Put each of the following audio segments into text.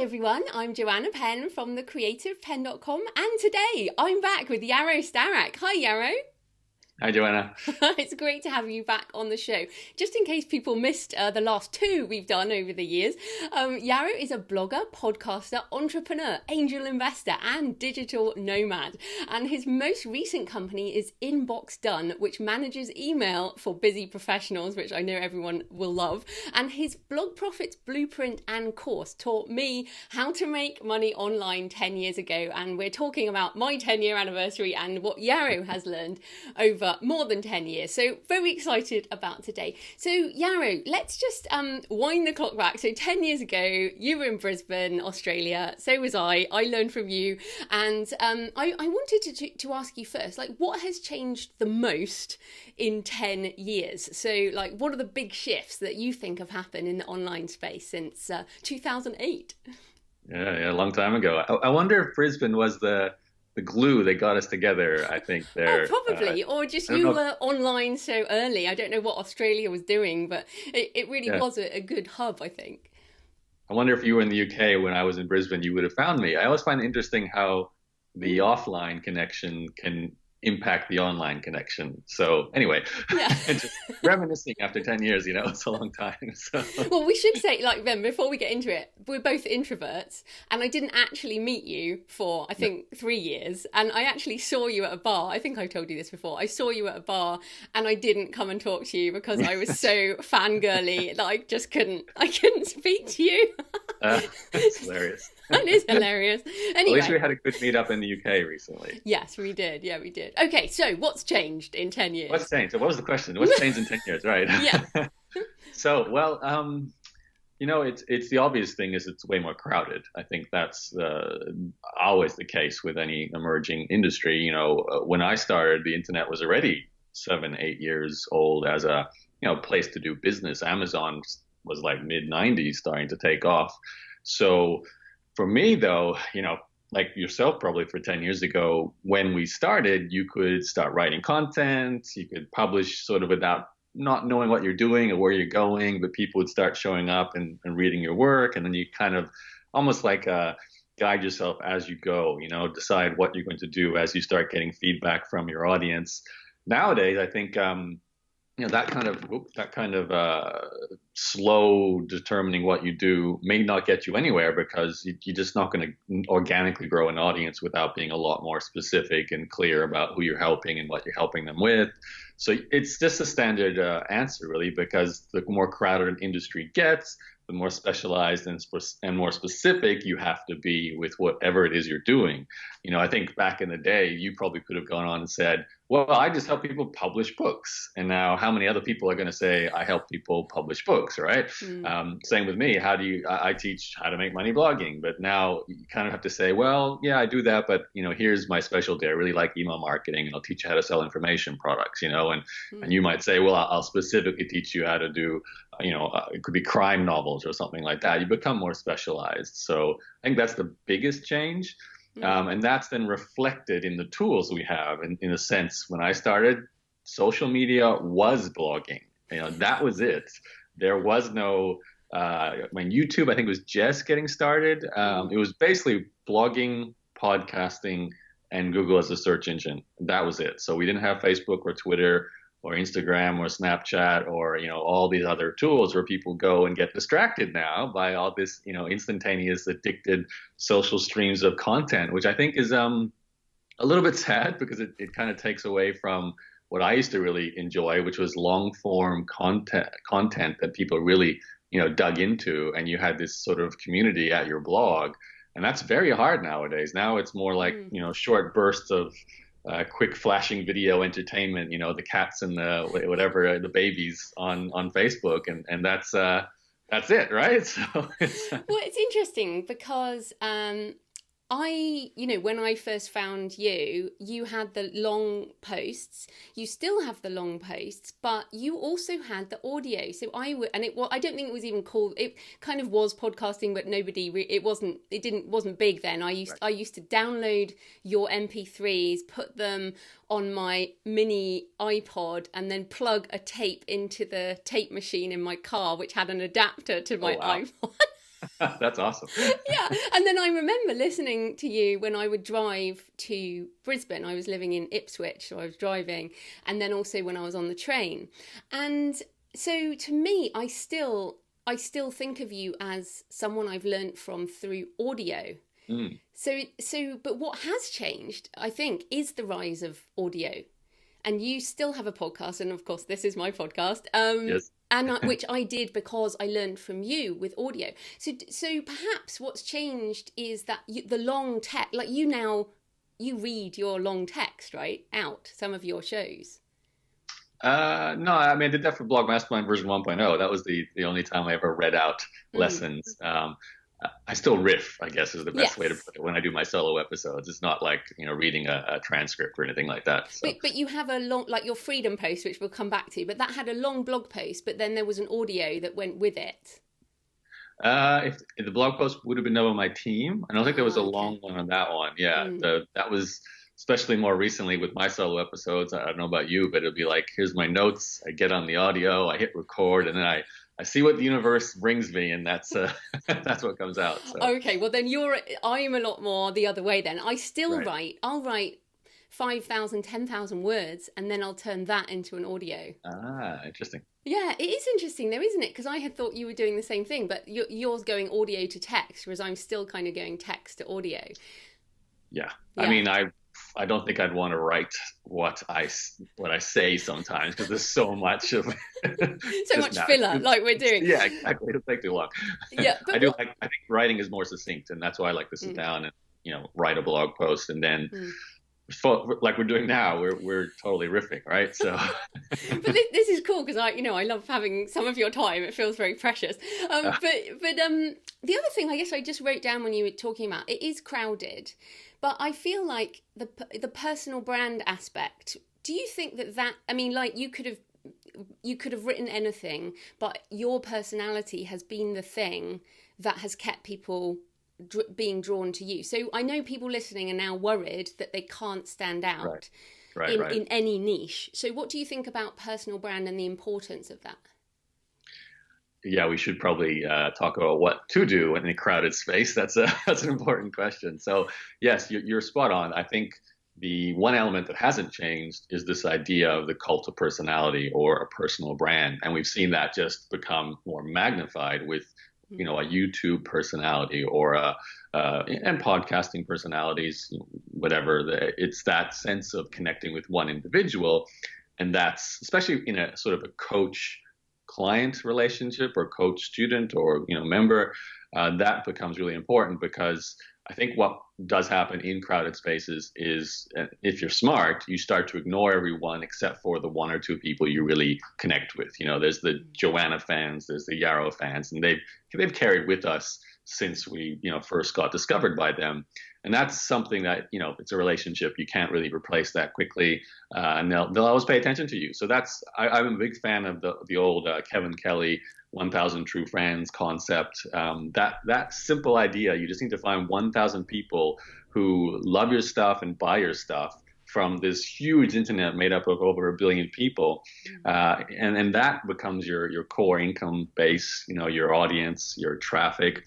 everyone, I'm Joanna Penn from thecreativepenn.com, and today I'm back with Yaro Starak. Hi Yaro. Hi, Joanna. It's great to have you back on the show. Just in case people missed the last two we've done over the years, Yaro is a blogger, podcaster, entrepreneur, angel investor, and digital nomad. And his most recent company is Inbox Done, which manages email for busy professionals, which I know everyone will love. And his blog profits blueprint and course taught me how to make money online 10 years ago. And we're talking about my 10-year anniversary and what Yaro has learned over more than 10 years. So very excited about today. So Yaro, let's just wind the clock back. So 10 years ago, you were in Brisbane, Australia. So was I. I learned from you. And I wanted to ask you first, like, what has changed the most in 10 years? So like, what are the big shifts that you think have happened in the online space since 2008? Yeah, a long time ago. I wonder if Brisbane was the glue that got us together. I think there. Oh, probably, or just you were online so early. I don't know what Australia was doing, but it really was a good hub, I think. I wonder if you were in the UK when I was in Brisbane, you would have found me. I always find it interesting how the offline connection can impact the online connection. So anyway, yeah. just reminiscing after 10 years, it's a long time. So. Well, we should say, like, then before we get into it, we're both introverts, and I didn't actually meet you for, I think, 3 years. And I actually saw you at a bar. I think I told you this before. I saw you at a bar and I didn't come and talk to you because I was so fangirly that I just couldn't speak to you. That's hilarious. That is hilarious. Anyway. At least we had a good meetup in the UK recently. Yes, we did. Yeah, we did. Okay, so what's changed in 10 years? What's changed? So what was the question? What's changed in 10 years, right? Yeah. So, well, it's the obvious thing is it's way more crowded. I think that's always the case with any emerging industry. When I started, the internet was already 7-8 years old as a place to do business. Amazon was like mid-90s starting to take off. So for me, though, like yourself, probably for 10 years ago, when we started, you could start writing content, you could publish sort of without not knowing what you're doing or where you're going, but people would start showing up and reading your work. And then you kind of almost like guide yourself as you go, decide what you're going to do as you start getting feedback from your audience. Nowadays, I think, that kind of slow determining what you do may not get you anywhere because you're just not going to organically grow an audience without being a lot more specific and clear about who you're helping and what you're helping them with. So it's just a standard answer, really, because the more crowded an industry gets, the more specialized and more specific you have to be with whatever it is you're doing. I think back in the day, you probably could have gone on and said, well, I just help people publish books. And now how many other people are going to say, I help people publish books, right? Same with me. I teach how to make money blogging. But now you kind of have to say, well, yeah, I do that. But, here's my specialty. I really like email marketing and I'll teach you how to sell information products, and you might say, well, I'll specifically teach you how to do, it could be crime novels or something like that. You become more specialized. So I think that's the biggest change. And that's then reflected in the tools we have. In a sense, when I started, social media was blogging. That was it. There was no, YouTube, I think, was just getting started. It was basically blogging, podcasting, and Google as a search engine. That was it. So we didn't have Facebook or Twitter or Instagram or Snapchat or, all these other tools where people go and get distracted now by all this, instantaneous addicted social streams of content, which I think is a little bit sad because it kind of takes away from what I used to really enjoy, which was long form content that people really, dug into, and you had this sort of community at your blog. And that's very hard nowadays. Now it's more like, short bursts of quick flashing video entertainment, the cats and the babies on Facebook. And that's it, right? So well, it's interesting because when I first found you, you had the long posts. You still have the long posts, but you also had the audio. So I don't think it was even called. It kind of was podcasting, but it wasn't big then. I used to download your MP3s, put them on my mini iPod, and then plug a tape into the tape machine in my car, which had an adapter to my iPod. That's awesome. Yeah. And then I remember listening to you when I would drive to Brisbane. I was living in Ipswich, so I was driving. And then also when I was on the train. And so to me, I still think of you as someone I've learnt from through audio. Mm. But what has changed, I think, is the rise of audio. And you still have a podcast, and of course, this is my podcast. Yes. Which I did because I learned from you with audio. So perhaps what's changed is that the long text, like you read your long text, right, out some of your shows. No, I mean, I did that for Blog Mastermind version 1.0. That was the only time I ever read out lessons. I still riff, I guess, is the best way to put it when I do my solo episodes. It's not like, reading a transcript or anything like that. So. But you have a long, like your Freedom post, which we'll come back to, but that had a long blog post, but then there was an audio that went with it. If the blog post would have been done with my team, I don't think there was a long one on that one. Yeah, that was especially more recently with my solo episodes. I don't know about you, but it'll be like, here's my notes. I get on the audio, I hit record, and then I see what the universe brings me, and that's that's what comes out. So. Okay, well then I'm a lot more the other way then. I still write. I'll write 5,000, 10,000 words, and then I'll turn that into an audio. Ah, interesting. Yeah, it is interesting though, isn't it? Because I had thought you were doing the same thing, but yours going audio to text, whereas I'm still kind of going text to audio. Yeah. I mean, I don't think I'd want to write what I say sometimes, because there's so much of so much filler like we're doing. Yeah, exactly. It'll take too long. Yeah, but I think writing is more succt, and that's why I like to sit down and write a blog post, and then like we're doing now, we're totally riffing, right? So but this is cool because I love having some of your time. It feels very precious. But the other thing I guess I just wrote down when you were talking about it is crowded. But I feel like the personal brand aspect. Do you think that I mean, like you could have written anything, but your personality has been the thing that has kept people being drawn to you. So I know people listening are now worried that they can't stand out in any niche. So what do you think about personal brand and the importance of that? Yeah, we should probably talk about what to do in a crowded space. That's an important question. So yes, you're spot on. I think the one element that hasn't changed is this idea of the cult of personality or a personal brand. And we've seen that just become more magnified with, a YouTube personality or and podcasting personalities, whatever. It's that sense of connecting with one individual. And that's especially in a sort of a coach-client relationship or coach-student or, member, that becomes really important, because I think what does happen in crowded spaces is, if you're smart, you start to ignore everyone except for the one or two people you really connect with. There's the Joanna fans, there's the Yaro fans, and they've carried with us since we, first got discovered by them. And that's something that, it's a relationship. You can't really replace that quickly. And they'll always pay attention to you. So I'm a big fan of the old Kevin Kelly 1,000 True Friends concept. That simple idea, you just need to find 1,000 people who love your stuff and buy your stuff from this huge internet made up of over 1 billion people. And that becomes your core income base, your audience, your traffic.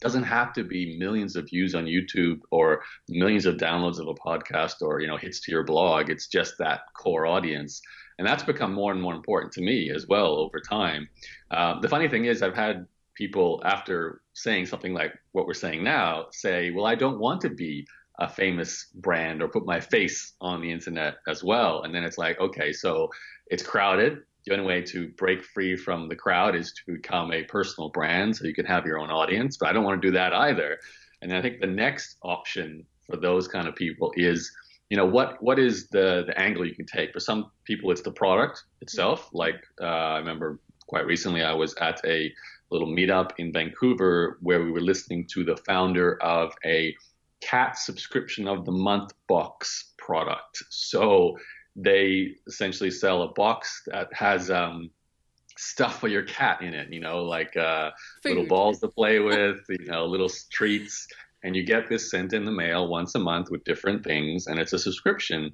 Doesn't have to be millions of views on YouTube or millions of downloads of a podcast or, hits to your blog. It's just that core audience. And that's become more and more important to me as well over time. The funny thing is, I've had people, after saying something like what we're saying now, say, well, I don't want to be a famous brand or put my face on the internet as well. And then it's like, okay, so it's crowded. The only way to break free from the crowd is to become a personal brand so you can have your own audience. But I don't want to do that either. And I think the next option for those kind of people is, what is the angle you can take? For some people, it's the product itself. Like I remember quite recently, I was at a little meetup in Vancouver where we were listening to the founder of a cat subscription of the month box product. So they essentially sell a box that has stuff for your cat in it, like little balls to play with, little treats. And you get this sent in the mail once a month with different things, and it's a subscription.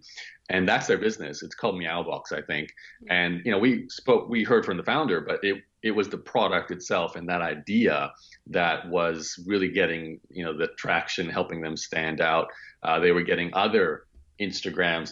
And that's their business. It's called Meow Box, I think. And, we heard from the founder, but it was the product itself and that idea that was really getting, the traction, helping them stand out. They were getting other Instagram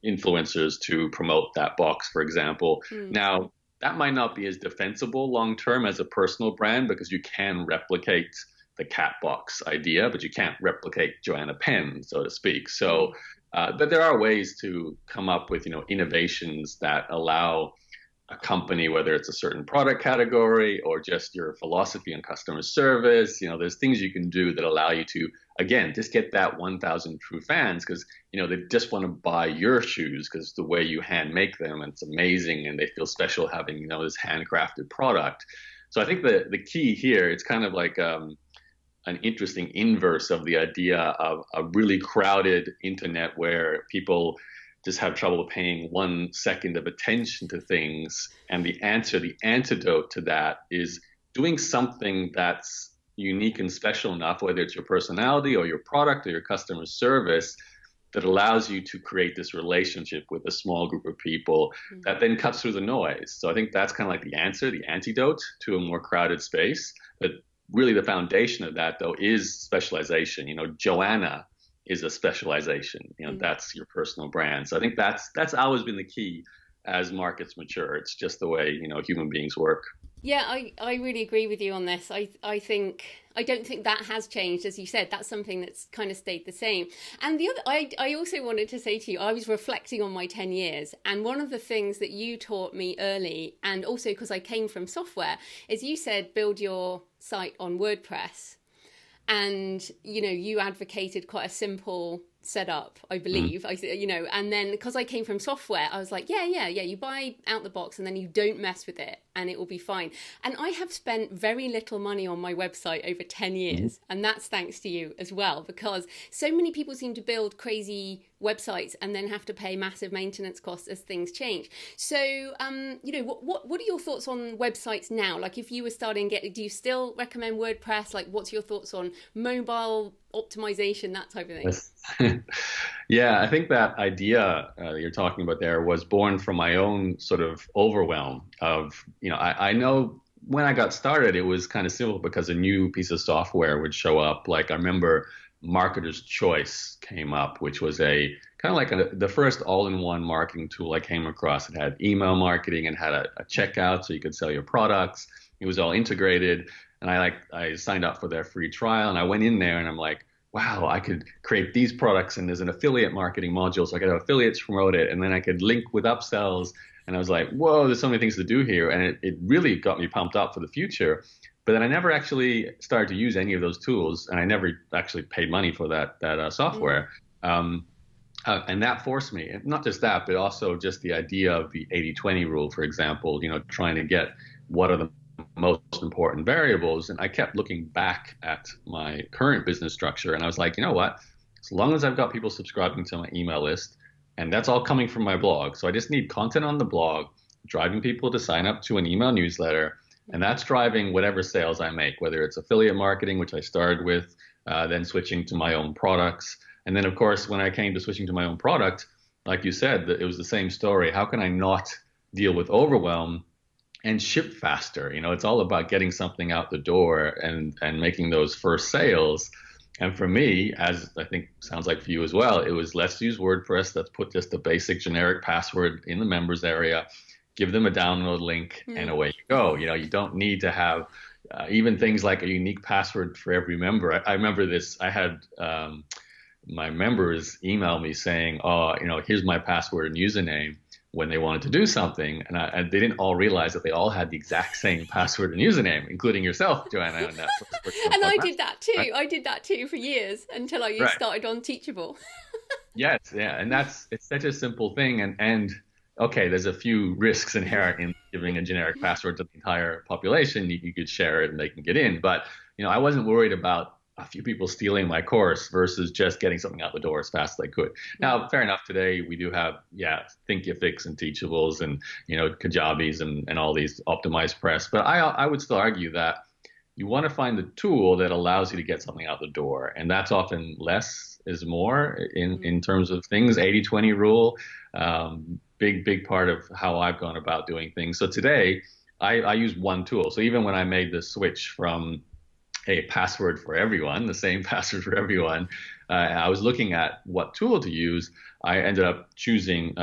influencers to promote that box, for example. Now, that might not be as defensible long term as a personal brand, because you can replicate the cat box idea, but you can't replicate Joanna Penn, so to speak. So, but there are ways to come up with, innovations that allow a company, whether it's a certain product category or just your philosophy on customer service, there's things you can do that allow you to, again, just get that 1,000 true fans, because, they just want to buy your shoes because the way you hand make them, and it's amazing, and they feel special having, this handcrafted product. So I think the key here, it's kind of like an interesting inverse of the idea of a really crowded internet where people just have trouble paying 1 second of attention to things. And the antidote to that is doing something that's unique and special enough, whether it's your personality or your product or your customer service, that allows you to create this relationship with a small group of people that then cuts through the noise. So I think that's kind of like the answer, the antidote to a more crowded space. But really the foundation of that, though, is specialization. Joanna is a specialization. That's your personal brand. So I think that's always been the key as markets mature. It's just the way, human beings work. Yeah, I really agree with you on this. I don't think that has changed. As you said, that's something that's kind of stayed the same. And the other, I also wanted to say to you, I was reflecting on my 10 years. And one of the things that you taught me early, and also because I came from software, is you said, build your site on WordPress. And, you advocated quite a simple setup, I believe, and then because I came from software, I was like, yeah, you buy out the box and then you don't mess with it and it will be fine. And I have spent very little money on my website over 10 years. And that's thanks to you as well, because so many people seem to build crazy websites and then have to pay massive maintenance costs as things change. So, what are your thoughts on websites now? Like if you were starting, do you still recommend WordPress? Like what's your thoughts on mobile optimization, that type of thing? Yeah, I think that idea that you're talking about there was born from my own sort of overwhelm of, I know when I got started, it was kind of simple because a new piece of software would show up. Like I remember Marketer's Choice came up, which was a kind of like the first all-in-one marketing tool I came across. It had email marketing and had a checkout so you could sell your products. It was all integrated. And I signed up for their free trial and I went in there and I'm like, wow, I could create these products and there's an affiliate marketing module. So I could have affiliates promote it and then I could link with upsells. And I was like, whoa, there's so many things to do here. And it really got me pumped up for the future. But then I never actually started to use any of those tools. And I never actually paid money for that software. And that forced me, not just that, but also just the idea of the 80-20 rule, for example, trying to get what are the most important variables. And I kept looking back at my current business structure and I was like, you know what, as long as I've got people subscribing to my email list and that's all coming from my blog. So I just need content on the blog, driving people to sign up to an email newsletter. And that's driving whatever sales I make, whether it's affiliate marketing, which I started with, then switching to my own products. And then of course, when I came to switching to my own product, like you said, it was the same story. How can I not deal with overwhelm and ship faster? It's all about getting something out the door and making those first sales. And for me, as I think sounds like for you as well, it was let's use WordPress. Let's put just the basic generic password in the members area, give them a download link, and away you go. You don't need to have even things like a unique password for every member. I remember this. I had my members email me saying, here's my password and username, when they wanted to do something, and they didn't all realize that they all had the exact same password and username, including yourself, Joanna. And I did that too. Right? I did that too for years until I started on Teachable. Yes, yeah, and it's such a simple thing, and okay, there's a few risks inherent in giving a generic password to the entire population. You could share it and they can get in, but I wasn't worried about a few people stealing my course versus just getting something out the door as fast as I could. Now, fair enough, today we do have, Thinkifics and Teachables and, Kajabis and all these optimized press. But I would still argue that you want to find the tool that allows you to get something out the door. And that's often less is more in terms of things. 80-20 rule, big part of how I've gone about doing things. So today, I use one tool. So even when I made the switch from a password for everyone, the same password for everyone, I was looking at what tool to use. I ended up choosing,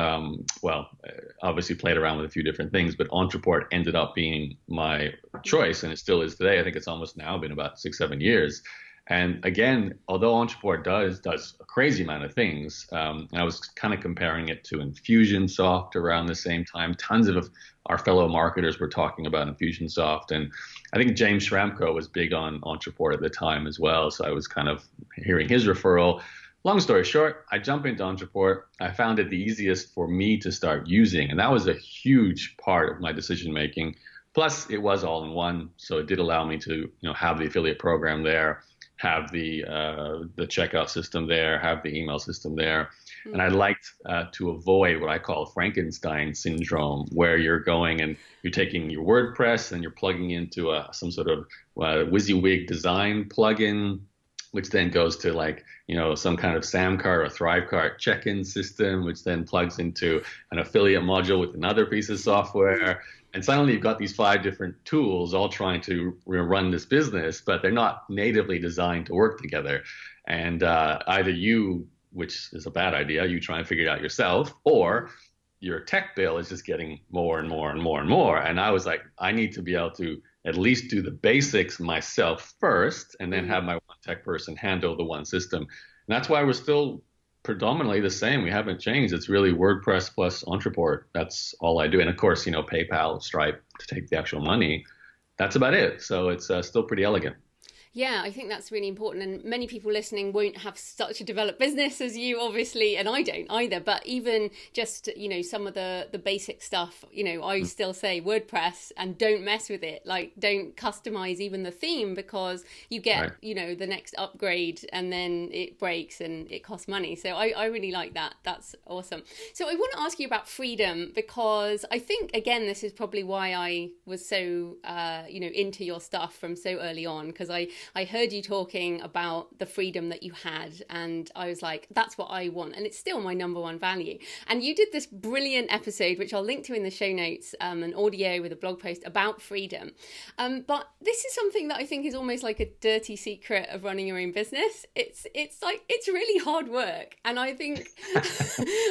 obviously played around with a few different things, but Entreport ended up being my choice, and it still is today. I think it's almost now been about 6, 7 years. And again, although Entreport does a crazy amount of things, and I was kind of comparing it to Infusionsoft around the same time. Tons of our fellow marketers were talking about Infusionsoft, and I think James Schramko was big on Entreport at the time as well. So I was kind of hearing his referral. Long story short, I jump into Entreport. I found it the easiest for me to start using, and that was a huge part of my decision making. Plus, it was all in one, so it did allow me to, have the affiliate program there, have the checkout system there, have the email system there. And I liked to avoid what I call Frankenstein Syndrome, where you're going and you're taking your WordPress and you're plugging into some sort of WYSIWYG design plugin, which then goes to some kind of Samcart or Thrivecart check-in system, which then plugs into an affiliate module with another piece of software. And suddenly you've got these 5 different tools all trying to run this business, but they're not natively designed to work together. And either you, which is a bad idea, you try and figure it out yourself, or your tech bill is just getting more and more and more and more. And I was like, I need to be able to at least do the basics myself first, and then have my one tech person handle the one system. And that's why we're still predominantly the same. We haven't changed. It's really WordPress plus Entreport. That's all I do. And of course, PayPal, Stripe to take the actual money. That's about it. So it's still pretty elegant. Yeah, I think that's really important. And many people listening won't have such a developed business as you, obviously, and I don't either. But even just, some of the basic stuff, I still say WordPress and don't mess with it. Like, don't customize even the theme, because you get, right, the next upgrade and then it breaks and it costs money. So I really like that. That's awesome. So I want to ask you about freedom, because I think, again, this is probably why I was so, into your stuff from so early on, because I heard you talking about the freedom that you had, and I was like, that's what I want. And it's still my number one value. And you did this brilliant episode, which I'll link to in the show notes, an audio with a blog post about freedom. But this is something that I think is almost like a dirty secret of running your own business. It's really hard work. And I think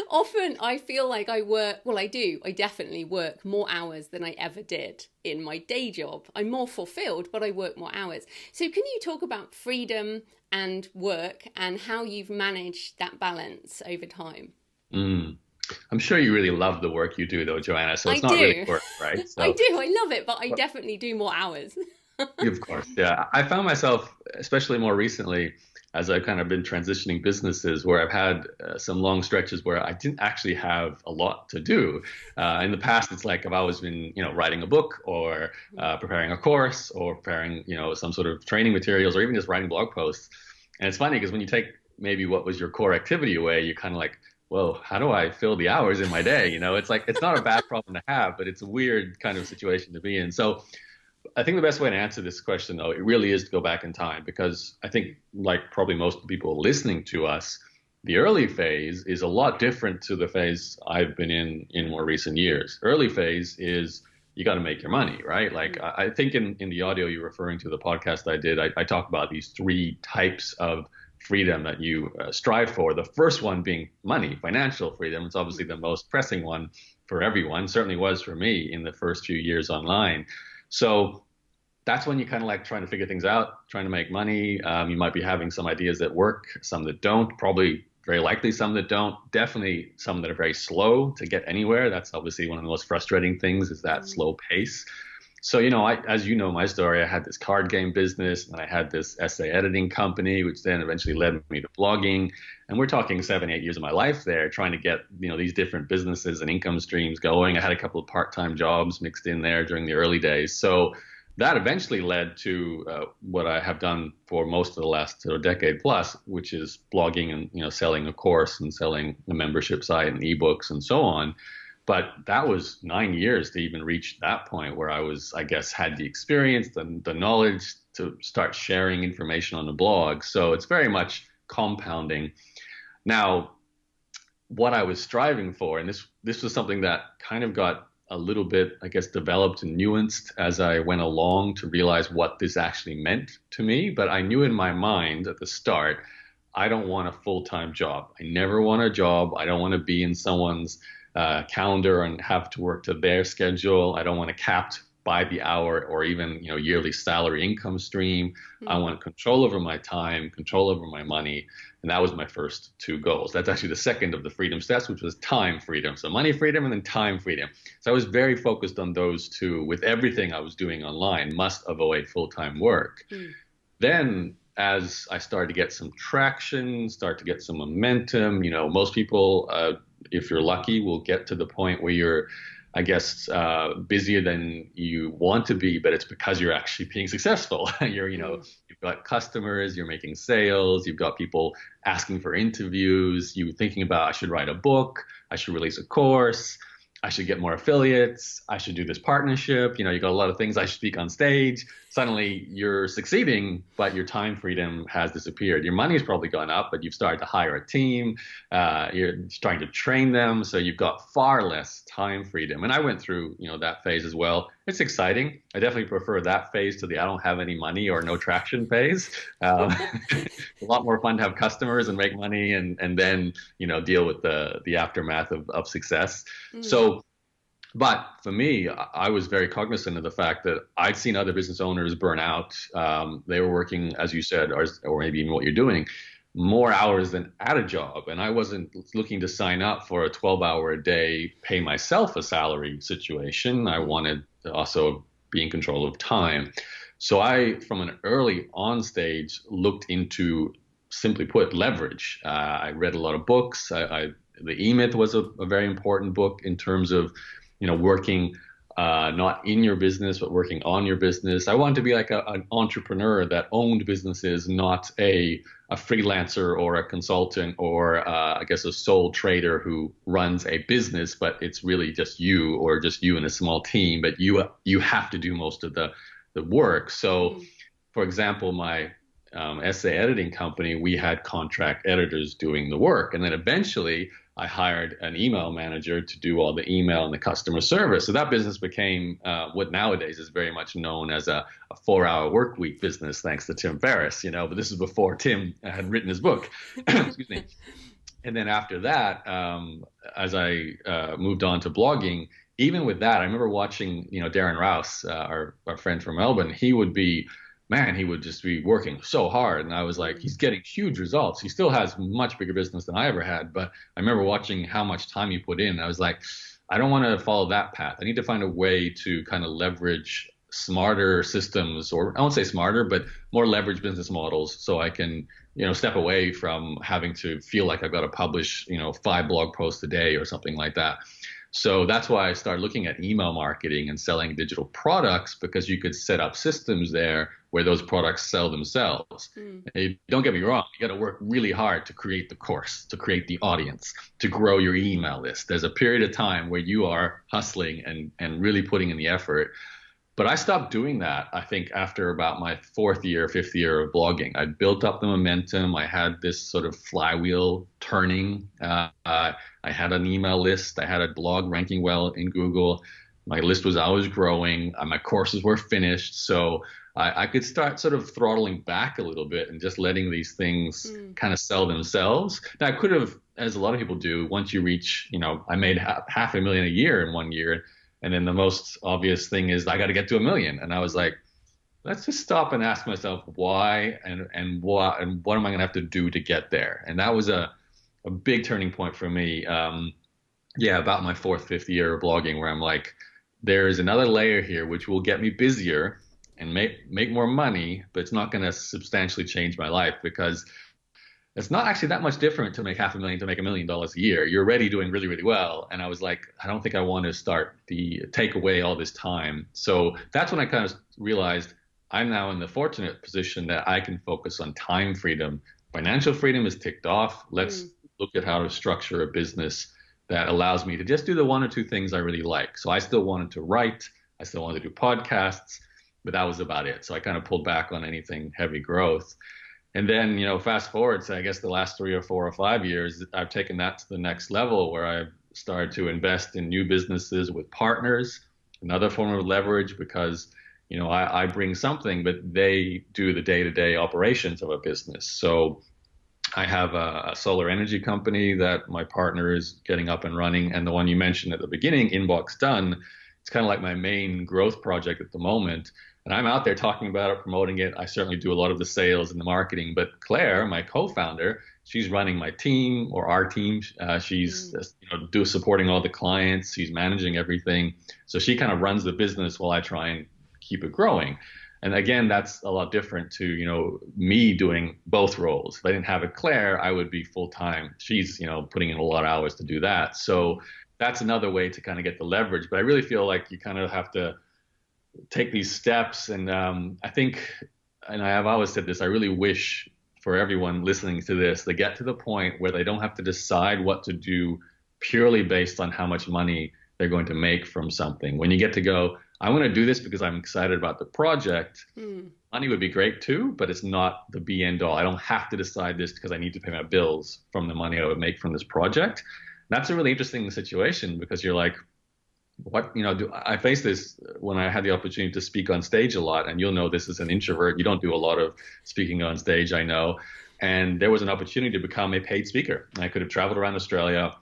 often I feel like I definitely work more hours than I ever did in my day job. I'm more fulfilled, but I work more hours. So can you talk about freedom and work and how you've managed that balance over time? I'm sure you really love the work you do, though, Joanna. So it's not really work, right? So, I do. I love it, but I definitely do more hours. Of course, yeah. I found myself, especially more recently, as I've kind of been transitioning businesses, where I've had some long stretches where I didn't actually have a lot to do. In the past, it's like I've always been, writing a book, or preparing a course, or preparing, some sort of training materials, or even just writing blog posts. And it's funny because when you take maybe what was your core activity away, you're kind of like, well, how do I fill the hours in my day? It's like, it's not a bad problem to have, but it's a weird kind of situation to be in. So I think the best way to answer this question, though, it really is to go back in time, because I think, like probably most people listening to us, the early phase is a lot different to the phase I've been in more recent years. Early phase is you got to make your money, right? Like I think in the audio you're referring to, the podcast I did, I talk about these 3 types of freedom that you strive for. The first one being money, financial freedom. It's obviously the most pressing one for everyone, certainly was for me in the first few years online. So that's when you kind of like trying to figure things out, trying to make money. You might be having some ideas that work, some that don't, probably very likely some that don't, definitely some that are very slow to get anywhere. That's obviously one of the most frustrating things, is that slow pace. So, as you know, my story, I had this card game business, and I had this essay editing company, which then eventually led me to blogging. And we're talking 7, 8 years of my life there, trying to get, these different businesses and income streams going. I had a couple of part-time jobs mixed in there during the early days. So that eventually led to what I have done for most of the last decade plus, which is blogging and, selling a course and selling a membership site and ebooks and so on. But that was 9 years to even reach that point where I was, I guess, had the experience, the knowledge to start sharing information on the blog. So it's very much compounding. Now, what I was striving for, and this was something that kind of got a little bit, I guess, developed and nuanced as I went along to realize what this actually meant to me. But I knew in my mind at the start, I don't want a full-time job. I never want a job. I don't want to be in someone's calendar and have to work to their schedule. I don't want a capped by the hour or even, yearly salary income stream. I want control over my time, control over my money. And that was my first two goals. That's actually the second of the freedom steps, which was time freedom. So money freedom and then time freedom. So I was very focused on those two with everything I was doing online, must avoid full-time work. Then as I started to get some traction, start to get some momentum, most people, if you're lucky, will get to the point where you're, I guess, busier than you want to be, but it's because you're actually being successful. You've got customers, you're making sales, you've got people asking for interviews, you're thinking about, I should write a book, I should release a course, I should get more affiliates, I should do this partnership. You got a lot of things, I should speak on stage. Suddenly you're succeeding, but your time freedom has disappeared. Your money's probably gone up, but you've started to hire a team. You're trying to train them. So you've got far less time freedom. And I went through, that phase as well. It's exciting. I definitely prefer that phase to the I don't have any money or no traction phase. It's a lot more fun to have customers and make money and then, deal with the aftermath of success. So, but for me, I was very cognizant of the fact that I'd seen other business owners burn out. They were working, as you said, or maybe even what you're doing, more hours than at a job. And I wasn't looking to sign up for a 12-hour a day, pay myself a salary situation. I wanted to also be in control of time. So I, from an early on stage, looked into, simply put, leverage. I read a lot of books. The E-Myth was a very important book in terms of working not in your business, but working on your business. I wanted to be like an entrepreneur that owned businesses, not a freelancer or a consultant or I guess a sole trader who runs a business, but it's really just you or just you and a small team, but you have to do most of the work. So, for example, my essay editing company, we had contract editors doing the work. And then eventually I hired an email manager to do all the email and the customer service. So that business became what nowadays is very much known as a 4-hour work week business, thanks to Tim Ferriss, but this is before Tim had written his book. Excuse me. And then after that, as I moved on to blogging, even with that, I remember watching, Darren Rouse, our friend from Melbourne, he would just be working so hard. And I was like, he's getting huge results. He still has much bigger business than I ever had. But I remember watching how much time he put in. And I was like, I don't want to follow that path. I need to find a way to kind of leverage smarter systems, or I won't say smarter, but more leverage business models so I can, step away from having to feel like I've got to publish, 5 blog posts a day or something like that. So that's why I started looking at email marketing and selling digital products, because you could set up systems there where those products sell themselves. Don't get me wrong, you got to work really hard to create the course, to create the audience, to grow your email list. There's a period of time where you are hustling and really putting in the effort. But I stopped doing that, I think, after about my 4th year, 5th year of blogging. I built up the momentum. I had this sort of flywheel turning. I had an email list. I had a blog ranking well in Google. My list was always growing. My courses were finished. So I could start sort of throttling back a little bit and just letting these things kind of sell themselves. Now, I could have, as a lot of people do, once you reach, I made $500,000 a year in 1 year. And then the most obvious thing is I got to get to $1 million. And I was like, let's just stop and ask myself why and what am I going to have to do to get there? And that was a big turning point for me. About my 4th, 5th year of blogging, where I'm like, there is another layer here which will get me busier and make more money, but it's not going to substantially change my life, because it's not actually that much different to make $500,000 to make $1 million a year. You're already doing really, really well. And I was like, I don't think I want to take away all this time. So that's when I kind of realized I'm now in the fortunate position that I can focus on time freedom. Financial freedom is ticked off. Let's look at how to structure a business that allows me to just do the 1 or 2 things I really like. So I still wanted to write. I still wanted to do podcasts, but that was about it. So I kind of pulled back on anything heavy growth. And then, fast forward to, I guess, the last 3 or 4 or 5 years, I've taken that to the next level, where I've started to invest in new businesses with partners, another form of leverage because, I bring something, but they do the day-to-day operations of a business. So I have a solar energy company that my partner is getting up and running. And the one you mentioned at the beginning, Inbox Done, it's kind of like my main growth project at the moment. And I'm out there talking about it, promoting it. I certainly do a lot of the sales and the marketing. But Claire, my co-founder, she's running my team or our team. She's supporting all the clients. She's managing everything. So she kind of runs the business while I try and keep it growing. And again, that's a lot different to, me doing both roles. If I didn't have a Claire, I would be full time. She's, putting in a lot of hours to do that. So that's another way to kind of get the leverage. But I really feel like you kind of have to take these steps. And I think, and I have always said this, I really wish for everyone listening to this, they get to the point where they don't have to decide what to do purely based on how much money they're going to make from something. When you get to go, I want to do this because I'm excited about the project. Money would be great too, but it's not the be end all. I don't have to decide this because I need to pay my bills from the money I would make from this project. That's a really interesting situation because you're like, what, I face this when I had the opportunity to speak on stage a lot, and you'll know this as an introvert. You don't do a lot of speaking on stage, I know. And there was an opportunity to become a paid speaker. I could have traveled around Australia,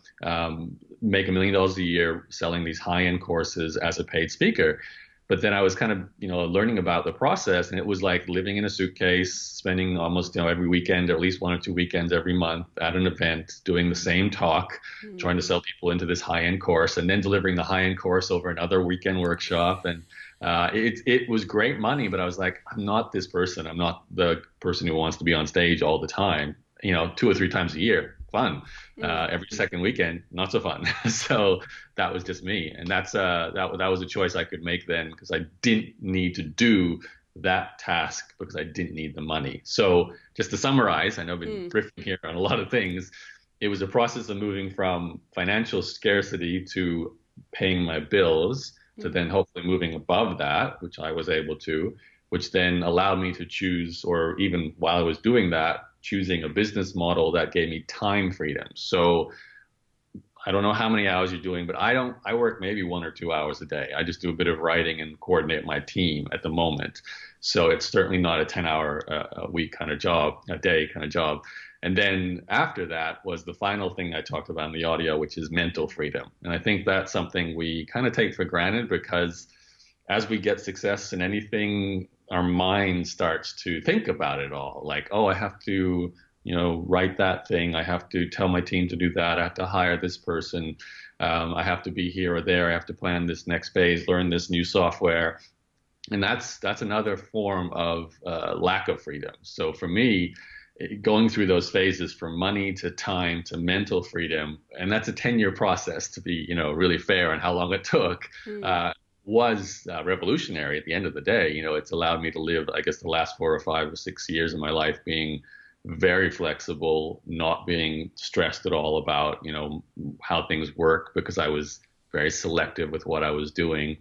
make $1 million a year selling these high-end courses as a paid speaker. But then I was kind of, learning about the process, and it was like living in a suitcase, spending almost, every weekend, or at least 1 or 2 weekends every month at an event, doing the same talk, trying to sell people into this high-end course, and then delivering the high-end course over another weekend workshop. And it was great money, but I was like, I'm not this person. I'm not the person who wants to be on stage all the time, 2 or 3 times a year. Fun. Every second weekend, not so fun. So that was just me. And that was a choice I could make then because I didn't need to do that task because I didn't need the money. So just to summarize, I know I've been riffing here on a lot of things. It was a process of moving from financial scarcity to paying my bills to then hopefully moving above that, which I was able to, which then allowed me to choose, or even while I was doing that, choosing a business model that gave me time freedom. So I don't know how many hours you're doing, but I work maybe 1 or 2 hours a day. I just do a bit of writing and coordinate my team at the moment. So it's certainly not a 10-hour a week kind of job, a day kind of job. And then after that was the final thing I talked about in the audio, which is mental freedom. And I think that's something we kind of take for granted because as we get success in anything, our mind starts to think about it all. Like, oh, I have to, write that thing. I have to tell my team to do that. I have to hire this person. I have to be here or there. I have to plan this next phase, learn this new software. And that's another form of lack of freedom. So for me, going through those phases from money to time to mental freedom, and that's a 10-year process to be, really fair on how long it took, was revolutionary at the end of the day. It's allowed me to live, I guess, the last 4 or 5 or 6 years of my life being very flexible, not being stressed at all about, how things work because I was very selective with what I was doing.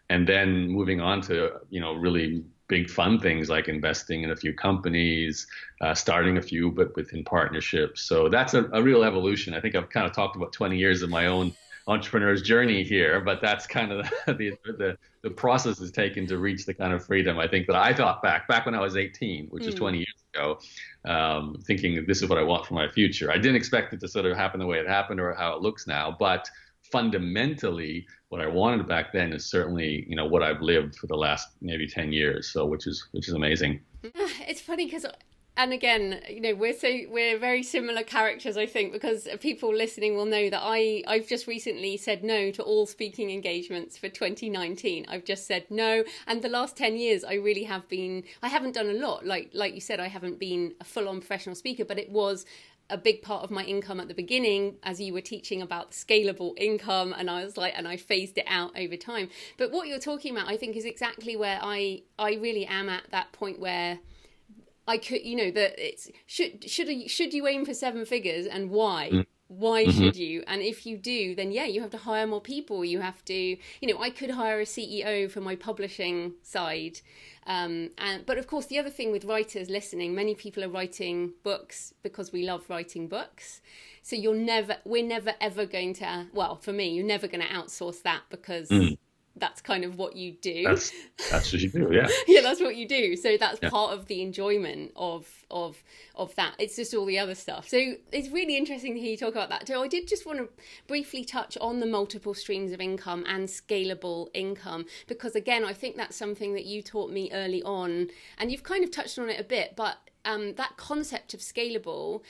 And then moving on to, really big fun things like investing in a few companies, starting a few, but within partnerships. So that's a real evolution. I think I've kind of talked about 20 years of my own entrepreneur's journey here, but that's kind of the process is taken to reach the kind of freedom I think that I thought back when I was 18, which is 20 years ago, thinking this is what I want for my future. I didn't expect it to sort of happen the way it happened or how it looks now, but fundamentally what I wanted back then is certainly, what I've lived for the last maybe 10 years. So, which is amazing. It's funny because, and again, we're very similar characters, I think, because people listening will know that I've just recently said no to all speaking engagements for 2019. I've just said no. And the last 10 years, I haven't done a lot. Like you said, I haven't been a full-on professional speaker, but it was a big part of my income at the beginning, as you were teaching about scalable income, and I was like, and I phased it out over time. But what you're talking about, I think, is exactly where I really am at that point where I could, that it's should you aim for 7 figures, and why? Why should you? And if you do, then you have to hire more people. You have to, I could hire a CEO for my publishing side, But of course, the other thing with writers listening, many people are writing books because we love writing books. So we're never ever going to, well, for me, you're never going to outsource that because that's kind of what you do. That's what you do, yeah. Yeah, that's what you do. So that's Yeah. part of the enjoyment of that. It's just all the other stuff. So it's really interesting to hear you talk about that. So I did just want to briefly touch on the multiple streams of income and scalable income, because again, I think that's something that you taught me early on, and you've kind of touched on it a bit, but that concept of scalable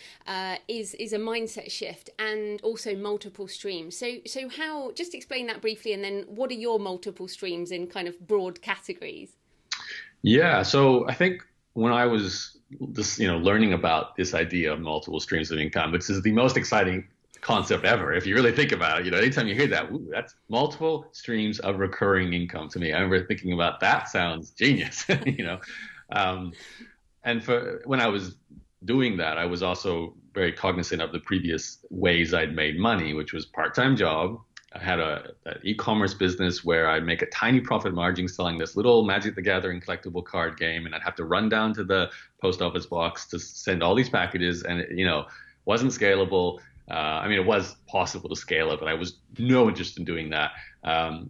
is a mindset shift, and also multiple streams. So how, just explain that briefly, and then what are your multiple streams in kind of broad categories? Yeah, so I think when I was just learning about this idea of multiple streams of income, which is the most exciting concept ever, if you really think about it. Anytime you hear that, ooh, that's multiple streams of recurring income to me. I remember thinking about that sounds genius, And when I was doing that, I was also very cognizant of the previous ways I'd made money, which was part-time job. I had an e-commerce business where I'd make a tiny profit margin selling this little Magic the Gathering collectible card game, and I'd have to run down to the post office box to send all these packages, and it, wasn't scalable. It was possible to scale it, but I was no interest in doing that.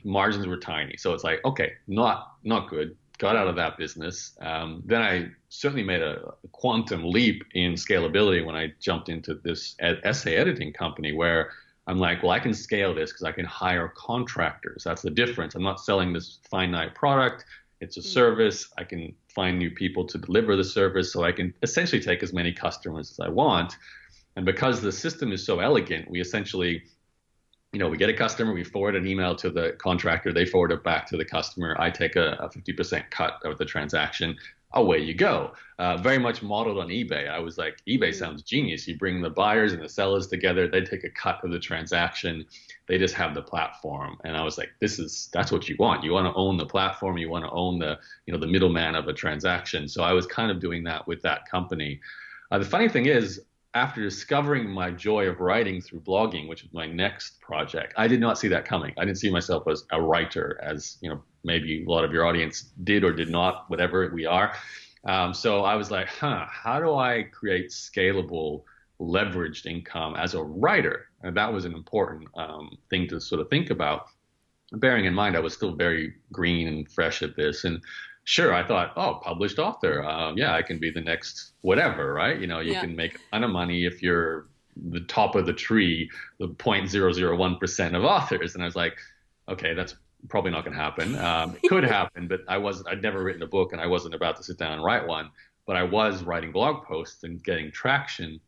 Margins were tiny, so it's like, okay, not good. Got out of that business. Then I certainly made a quantum leap in scalability when I jumped into this essay editing company, where I'm like, well, I can scale this because I can hire contractors. That's the difference. I'm not selling this finite product. It's a service. I can find new people to deliver the service, so I can essentially take as many customers as I want. And because the system is so elegant, we essentially, we get a customer, we forward an email to the contractor, they forward it back to the customer. I take a 50% cut of the transaction. Away you go. Very much modeled on eBay. I was like, eBay sounds genius. You bring the buyers and the sellers together, they take a cut of the transaction. They just have the platform. And I was like, that's what you want. You want to own the platform. You want to own the middleman of a transaction. So I was kind of doing that with that company. The funny thing is, after discovering my joy of writing through blogging, which is my next project, I did not see that coming. I didn't see myself as a writer, as maybe a lot of your audience did or did not, whatever we are. So I was like, how do I create scalable, leveraged income as a writer? And that was an important thing to sort of think about. Bearing in mind, I was still very green and fresh at this. And sure, I thought, published author. I can be the next whatever, right? You can make a ton of money if you're the top of the tree, the 0.001% of authors. And I was like, okay, that's probably not going to happen. It could happen, but I'd never written a book, and I wasn't about to sit down and write one. But I was writing blog posts and getting traction.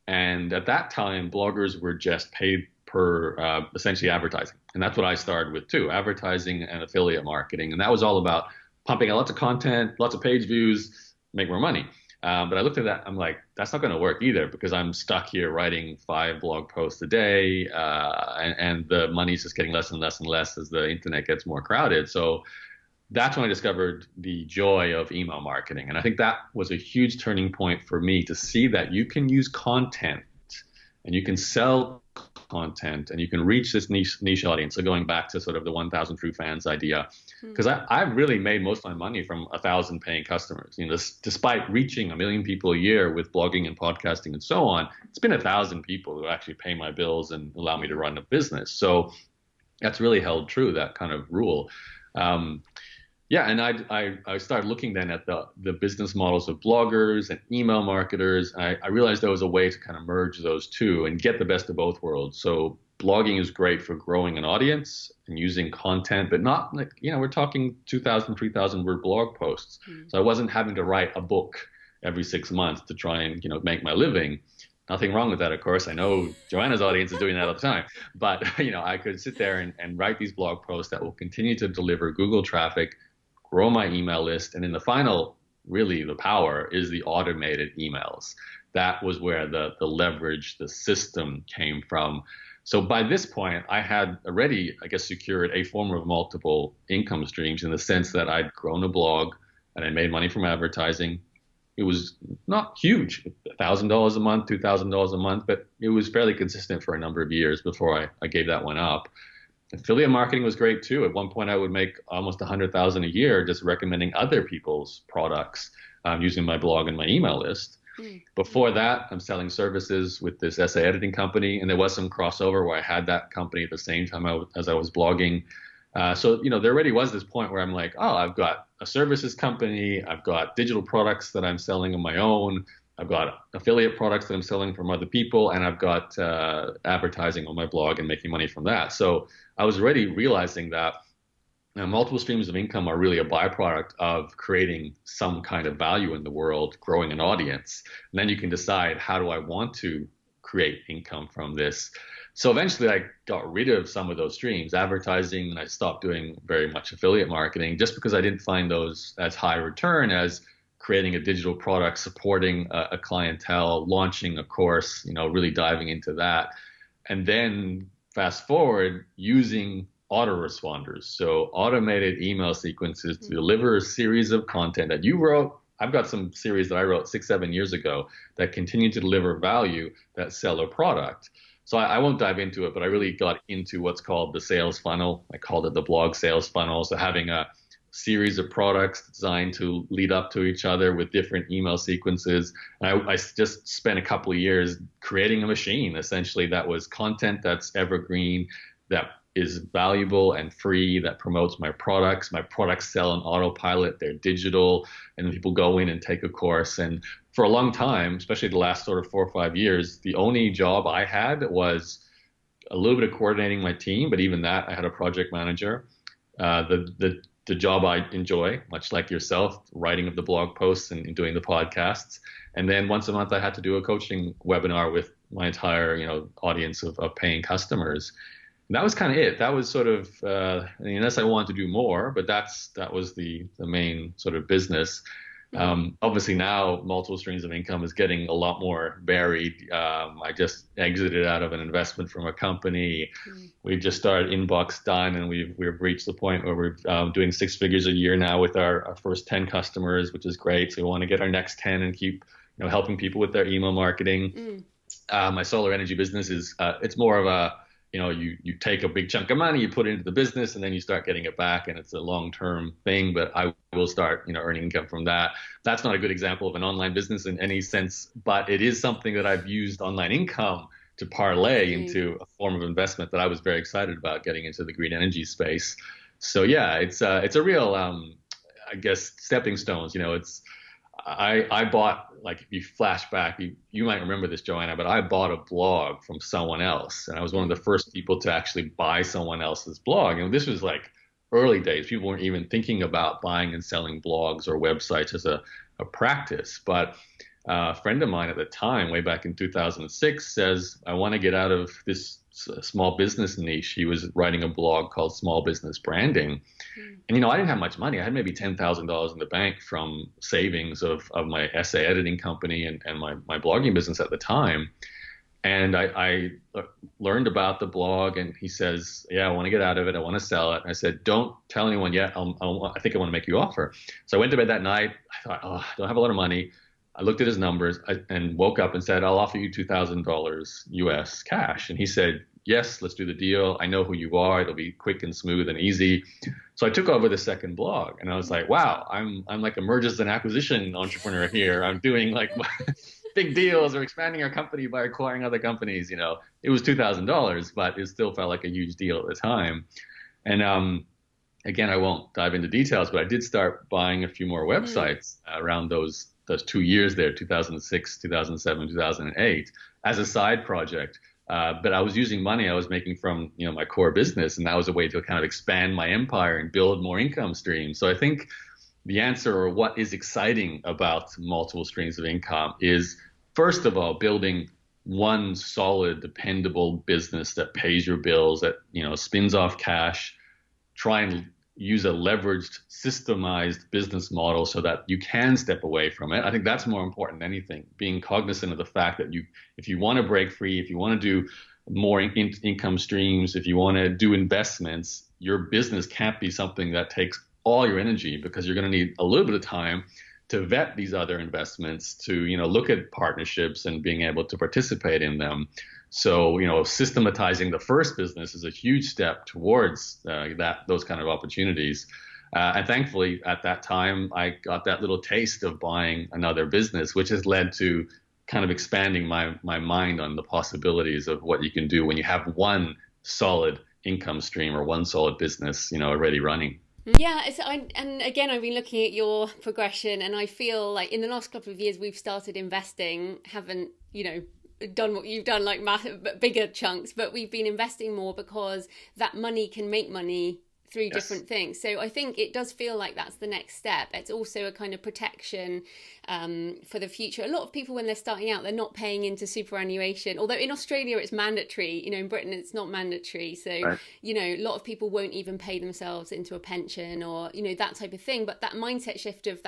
And at that time, bloggers were just paid per essentially advertising. And that's what I started with too, advertising and affiliate marketing. And that was all about pumping out lots of content, lots of page views, make more money. But I looked at that, I'm like, that's not going to work either, because I'm stuck here writing 5 blog posts a day, and the money's just getting less and less and less as the internet gets more crowded. So that's when I discovered the joy of email marketing. And I think that was a huge turning point for me, to see that you can use content and you can sell content and you can reach this niche audience. So going back to sort of the 1,000 true fans idea, because I've really made most of my money from 1,000 paying customers. Despite reaching 1 million people a year with blogging and podcasting and so on, it's been 1,000 people who actually pay my bills and allow me to run a business. So that's really held true, that kind of rule. And I started looking then at the business models of bloggers and email marketers. I realized there was a way to kind of merge those two and get the best of both worlds. So blogging is great for growing an audience and using content, but not like, we're talking 2,000, 3,000 word blog posts. So I wasn't having to write a book every 6 months to try and, make my living. Nothing wrong with that, of course. I know Joanna's audience is doing that all the time. But, I could sit there and write these blog posts that will continue to deliver Google traffic, grow my email list. And in the final, really the power is the automated emails. That was where the leverage, the system came from. So by this point, I had already, secured a form of multiple income streams, in the sense that I'd grown a blog and I made money from advertising. It was not huge, $1,000 a month, $2,000 a month, but it was fairly consistent for a number of years before I gave that one up. Affiliate marketing was great too. At one point, I would make almost 100,000 a year just recommending other people's products using my blog and my email list. Before that, I'm selling services with this essay editing company, and there was some crossover where I had that company at the same time as I was blogging. So, there already was this point where I'm like, oh, I've got a services company, I've got digital products that I'm selling on my own, I've got affiliate products that I'm selling from other people, and I've got advertising on my blog and making money from that. So I was already realizing that multiple streams of income are really a byproduct of creating some kind of value in the world, growing an audience. And then you can decide, how do I want to create income from this? So eventually I got rid of some of those streams, advertising, and I stopped doing very much affiliate marketing just because I didn't find those as high return as creating a digital product, supporting a clientele, launching a course, really diving into that. And then fast forward, using autoresponders, so automated email sequences to deliver a series of content that you wrote. I've got some series that I wrote 6-7 years ago that continue to deliver value that sell a product. So I won't dive into it, but I really got into what's called the sales funnel. I called it the blog sales funnel. So having a series of products designed to lead up to each other with different email sequences. And I just spent a couple of years creating a machine, essentially, that was content that's evergreen, that is valuable and free, that promotes my products. My products sell on autopilot, they're digital, and people go in and take a course. And for a long time, especially the last sort of 4 or 5 years, the only job I had was a little bit of coordinating my team, but even that, I had a project manager. The job I enjoy, much like yourself, writing of the blog posts and doing the podcasts. And then once a month, I had to do a coaching webinar with my entire, audience of paying customers. And that was kind of it. That was sort of, unless I wanted to do more, but that was the main sort of business. Obviously now multiple streams of income is getting a lot more varied. I just exited out of an investment from a company. We've just started Inbox Done, and we've reached the point where we're doing 6 figures a year now with our first 10 customers, which is great. So we want to get our next 10 and keep helping people with their email marketing. My solar energy business is it's more of a you take a big chunk of money, you put it into the business, and then you start getting it back, and it's a long-term thing. But I will start, earning income from that. That's not a good example of an online business in any sense, but it is something that I've used online income to parlay into a form of investment that I was very excited about, getting into the green energy space. So yeah, it's a real, I guess, stepping stones. I bought, like, if you flash back, you might remember this, Joanna, but I bought a blog from someone else, and I was one of the first people to actually buy someone else's blog. And this was like early days. People weren't even thinking about buying and selling blogs or websites as a practice. But a friend of mine at the time, way back in 2006, says, I want to get out of this small business niche. He was writing a blog called Small Business Branding. And, I didn't have much money. I had maybe $10,000 in the bank from savings of my essay editing company and my blogging business at the time. And I learned about the blog, and he says, yeah, I want to get out of it. I want to sell it. And I said, don't tell anyone yet. I think I want to make you an offer. So I went to bed that night. I thought, I don't have a lot of money. I looked at his numbers and woke up and said, I'll offer you $2,000 US cash. And he said, yes, let's do the deal. I know who you are. It'll be quick and smooth and easy. So I took over the second blog, and I was like, wow, I'm like a mergers and acquisition entrepreneur here. I'm doing like big deals or expanding our company by acquiring other companies. It was $2,000, but it still felt like a huge deal at the time. And again, I won't dive into details, but I did start buying a few more websites around those 2 years there, 2006, 2007, 2008, as a side project. But I was using money I was making from, my core business, and that was a way to kind of expand my empire and build more income streams. So I think the answer, or what is exciting about multiple streams of income, is, first of all, building one solid, dependable business that pays your bills, that, spins off cash. Try and use a leveraged, systemized business model so that you can step away from it. I think that's more important than anything, being cognizant of the fact that if you want to break free, if you want to do more income streams, if you want to do investments, your business can't be something that takes all your energy, because you're going to need a little bit of time to vet these other investments, to, look at partnerships and being able to participate in them. So, systematizing the first business is a huge step towards those kind of opportunities. And thankfully, at that time, I got that little taste of buying another business, which has led to kind of expanding my mind on the possibilities of what you can do when you have one solid income stream or one solid business, already running. Yeah, and again, I've been looking at your progression, and I feel like in the last couple of years we've started investing, haven't, done what you've done, like bigger chunks, but we've been investing more because that money can make money through different things. So I think it does feel like that's the next step. It's also a kind of protection for the future. A lot of people, when they're starting out, they're not paying into superannuation, although in Australia it's mandatory. In Britain it's not mandatory. So right. A lot of people won't even pay themselves into a pension or that type of thing. But that mindset shift of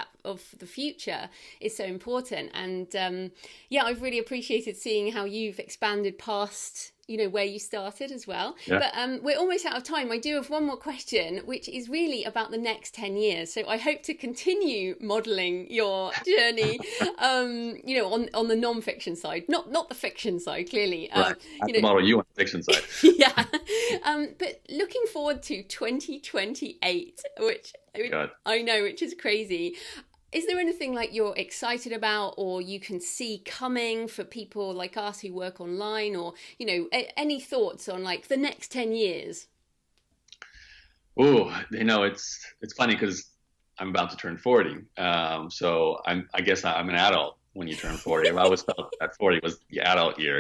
the future is so important. And I've really appreciated seeing how you've expanded past where you started as well. Yeah. But we're almost out of time. I do have one more question, which is really about the next 10 years. So I hope to continue modeling your journey, on the non-fiction side, not the fiction side, clearly. Right. Model you on the fiction side. Yeah. But looking forward to 2028, which I know, which is crazy. Is there anything like you're excited about or you can see coming for people like us who work online, or, any thoughts on like the next 10 years? Oh, it's funny because I'm about to turn 40. So I guess I'm an adult when you turn 40. I always felt that 40 was the adult year,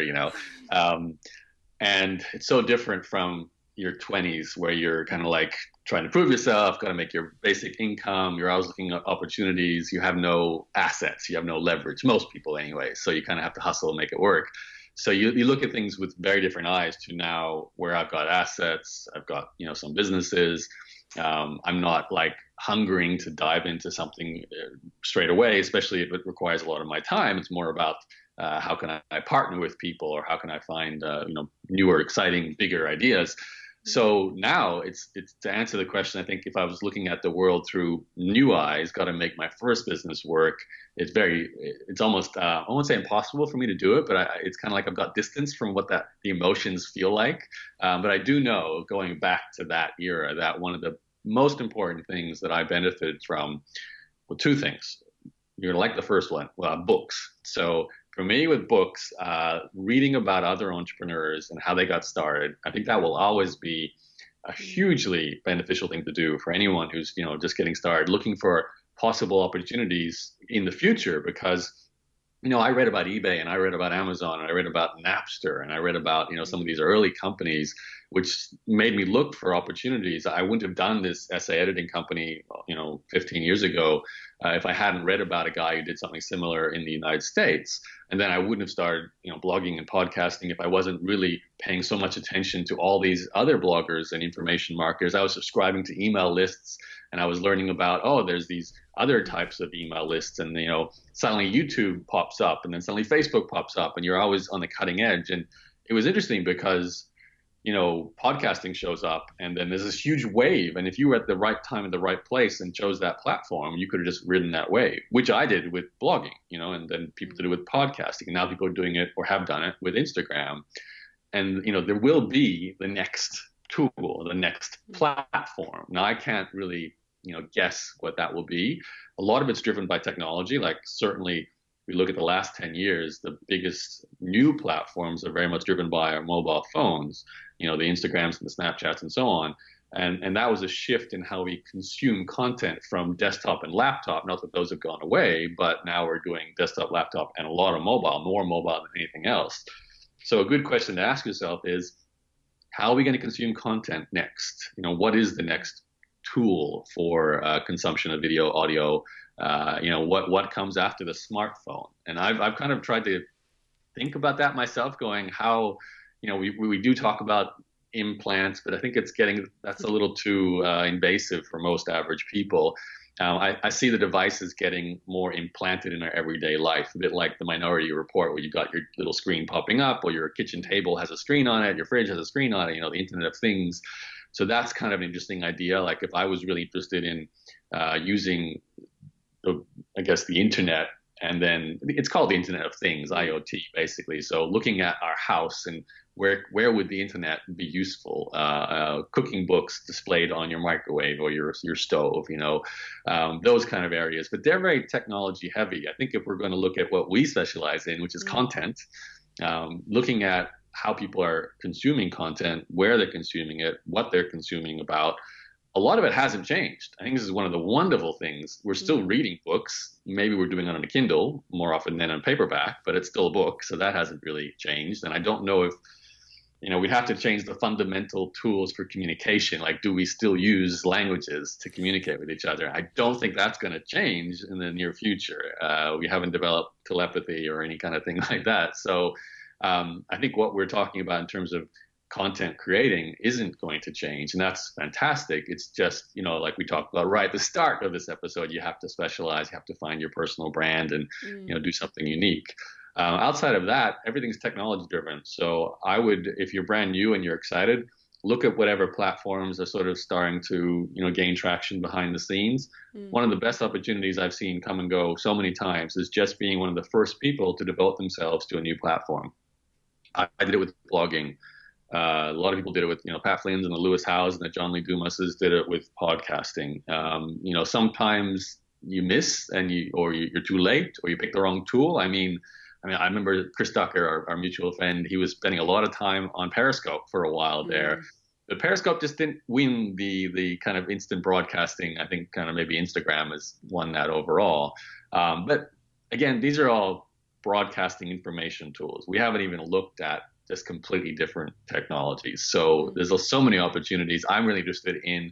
and it's so different from your 20s where you're kind of like trying to prove yourself, got to make your basic income. You're always looking at opportunities. You have no assets. You have no leverage. Most people anyway. So you kind of have to hustle and make it work. So you look at things with very different eyes to now where I've got assets. I've got, some businesses. I'm not like hungering to dive into something straight away, especially if it requires a lot of my time. It's more about how can I partner with people, or how can I find, newer, exciting, bigger ideas. So now it's to answer the question. I think if I was looking at the world through new eyes, got to make my first business work. It's almost, I won't say impossible for me to do it, but it's kind of like I've got distance from what the emotions feel like. But I do know, going back to that era, that one of the most important things that I benefited from, well, two things. You're going to like the first one, books. So for me with books, reading about other entrepreneurs and how they got started, I think that will always be a hugely beneficial thing to do for anyone who's, just getting started, looking for possible opportunities in the future. Because, I read about eBay, and I read about Amazon, and I read about Napster, and I read about, some of these early companies, which made me look for opportunities. I wouldn't have done this essay editing company, 15 years ago, if I hadn't read about a guy who did something similar in the United States. And then I wouldn't have started, blogging and podcasting if I wasn't really paying so much attention to all these other bloggers and information marketers. I was subscribing to email lists, and I was learning about, there's these other types of email lists, and, suddenly YouTube pops up, and then suddenly Facebook pops up, and you're always on the cutting edge. And it was interesting because, podcasting shows up, and then there's this huge wave. And if you were at the right time in the right place and chose that platform, you could have just ridden that wave, which I did with blogging, and then people did it with podcasting. And now people are doing it, or have done it, with Instagram. And, there will be the next tool, the next platform. Now, I can't really, guess what that will be. A lot of it's driven by technology. Like, certainly, we look at the last 10 years, the biggest new platforms are very much driven by our mobile phones, the Instagrams and the Snapchats and so on. And that was a shift in how we consume content from desktop and laptop. Not that those have gone away, but now we're doing desktop, laptop, and a lot of mobile, more mobile than anything else. So a good question to ask yourself is, how are we going to consume content next? What is the next tool for consumption of video, audio? What comes after the smartphone? And I've kind of tried to think about that myself, going how, we do talk about implants, but I think that's a little too invasive for most average people. I see the devices getting more implanted in our everyday life, a bit like the Minority Report, where you got your little screen popping up, or your kitchen table has a screen on it, your fridge has a screen on it, the Internet of Things. So that's kind of an interesting idea. Like, if I was really interested in using I guess, the internet, and then it's called the Internet of Things, IoT, basically. So looking at our house and where would the internet be useful? Cooking books displayed on your microwave or your stove, those kind of areas. But they're very technology heavy. I think if we're going to look at what we specialize in, which is content, looking at how people are consuming content, where they're consuming it, what they're consuming about, a lot of it hasn't changed. I think this is one of the wonderful things. We're still reading books. Maybe we're doing it on a Kindle more often than on paperback, but it's still a book. So that hasn't really changed. And I don't know if, we'd have to change the fundamental tools for communication. Like, do we still use languages to communicate with each other? I don't think that's going to change in the near future. We haven't developed telepathy or any kind of thing like that. So I think what we're talking about in terms of content creating isn't going to change, and that's fantastic. It's just, like we talked about right at the start of this episode, you have to specialize, you have to find your personal brand and, do something unique. Outside of that, everything's technology driven. So I would, if you're brand new and you're excited, look at whatever platforms are sort of starting to, gain traction behind the scenes. One of the best opportunities I've seen come and go so many times is just being one of the first people to devote themselves to a new platform. I did it with blogging. A lot of people did it with, Pat Flynn's and the Lewis Howes and the John Lee Dumas's did it with podcasting. Sometimes you miss or you're too late or you pick the wrong tool. I remember Chris Ducker, our mutual friend, he was spending a lot of time on Periscope for a while there. But Periscope just didn't win the kind of instant broadcasting. I think kind of maybe Instagram has won that overall. But again, these are all broadcasting information tools. We haven't even looked at just completely different technologies. So there's so many opportunities. I'm really interested in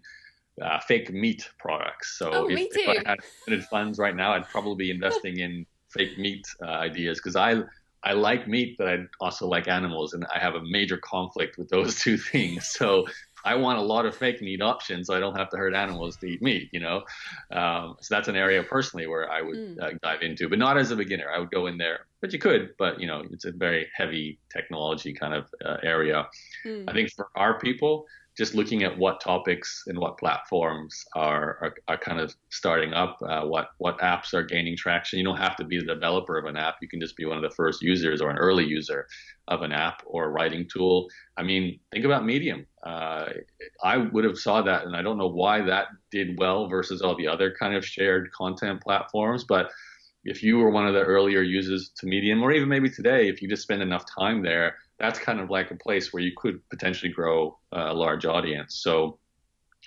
fake meat products. So if I had limited funds right now, I'd probably be investing in fake meat ideas, because I like meat, but I also like animals, and I have a major conflict with those two things. So I want a lot of fake meat options so I don't have to hurt animals to eat meat, So that's an area personally where I would dive into, but not as a beginner. I would go in there, but you could, but it's a very heavy technology kind of area. I think for our people, just looking at what topics and what platforms are kind of starting up, what apps are gaining traction. You don't have to be the developer of an app. You can just be one of the first users or an early user of an app or a writing tool. Think about Medium. I would have saw that, and I don't know why that did well versus all the other kind of shared content platforms. But if you were one of the earlier users to Medium, or even maybe today, if you just spend enough time there, that's kind of like a place where you could potentially grow a large audience. So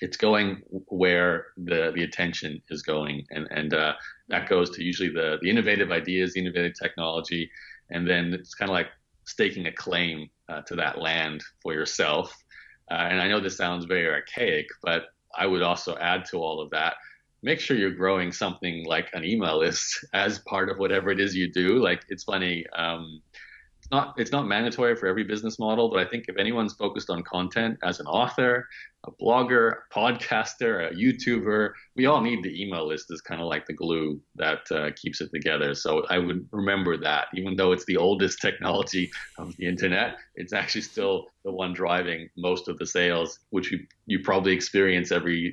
it's going where the attention is going. And that goes to usually the innovative ideas, the innovative technology. And then it's kind of like staking a claim to that land for yourself. And I know this sounds very archaic, but I would also add to all of that, make sure you're growing something like an email list as part of whatever it is you do. Like, it's funny. It's not mandatory for every business model, but I think if anyone's focused on content as an author, a blogger, a podcaster, a YouTuber, we all need the email list as kind of like the glue that keeps it together. So I would remember that, even though it's the oldest technology of the internet, it's actually still the one driving most of the sales, which you probably experience every,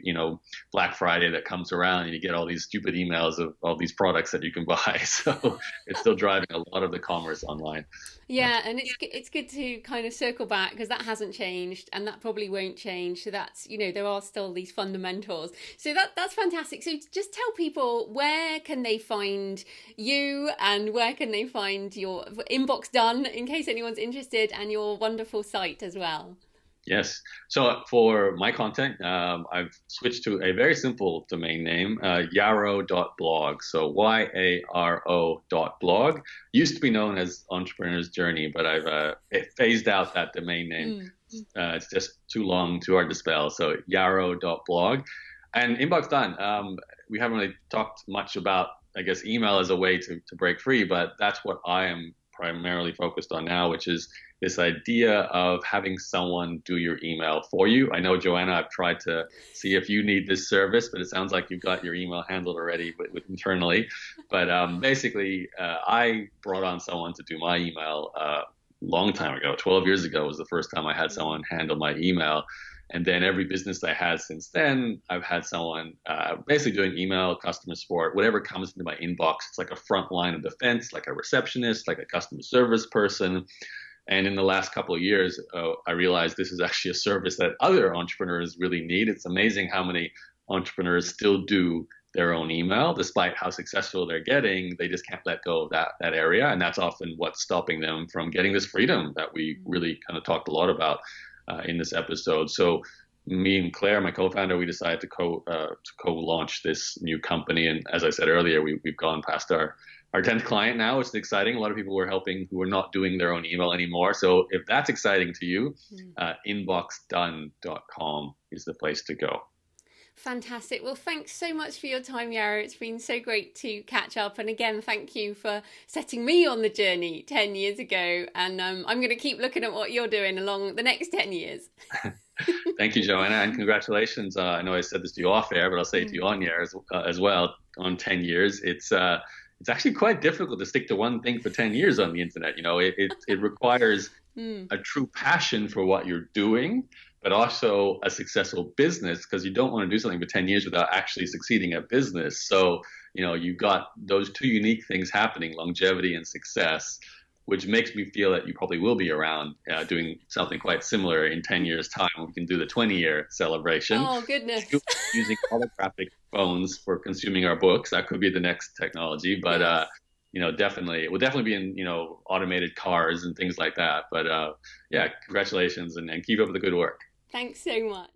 Black Friday that comes around, and you get all these stupid emails of all these products that you can buy. So it's still driving a lot of the commerce online. Yeah, and it's good to kind of circle back, because that hasn't changed, and that probably won't change. So that's, there are still these fundamentals. So that's fantastic. So just tell people, where can they find you, and where can they find your Inbox Done, in case anyone's interested, and your wonderful site as well. Yes. So for my content, I've switched to a very simple domain name, yaro.blog. So YARO.blog. Used to be known as Entrepreneur's Journey, but I've phased out that domain name. It's just too long, too hard to spell. So yaro.blog. And Inbox Done. We haven't really talked much about, I guess, email as a way to break free, but that's what I am primarily focused on now, which is this idea of having someone do your email for you. I know, Joanna, I've tried to see if you need this service, but it sounds like you've got your email handled already with internally. But basically, I brought on someone to do my email a long time ago. 12 years ago was the first time I had someone handle my email. And then every business I had since then, I've had someone basically doing email, customer support, whatever comes into my inbox. It's like a front line of defense, like a receptionist, like a customer service person. And in the last couple of years, I realized this is actually a service that other entrepreneurs really need. It's amazing how many entrepreneurs still do their own email, despite how successful they're getting. They just can't let go of that area. And that's often what's stopping them from getting this freedom that we really kind of talked a lot about in this episode. So me and Claire, my co-founder, we decided to co-launch this new company. And as I said earlier, we've gone past our 10th client now, which is exciting. A lot of people we're helping who are not doing their own email anymore. So if that's exciting to you, inboxdone.com is the place to go. Fantastic. Well, thanks so much for your time, Yaro. It's been so great to catch up. And again, thank you for setting me on the journey 10 years ago. And I'm going to keep looking at what you're doing along the next 10 years. Thank you, Joanna. And congratulations. I know I said this to you off air, but I'll say it to you on air as well. On 10 years, it's actually quite difficult to stick to one thing for 10 years on the internet. You know, it requires a true passion for what you're doing, but also a successful business, because you don't want to do something for 10 years without actually succeeding at business. So, you know, you've got those two unique things happening, longevity and success, which makes me feel that you probably will be around doing something quite similar in 10 years' time. We can do the 20-year celebration. Oh, goodness. Using holographic phones for consuming our books. That could be the next technology, but yes. You know, definitely, it will definitely be in, you know, automated cars and things like that. But yeah, congratulations and keep up the good work. Thanks so much.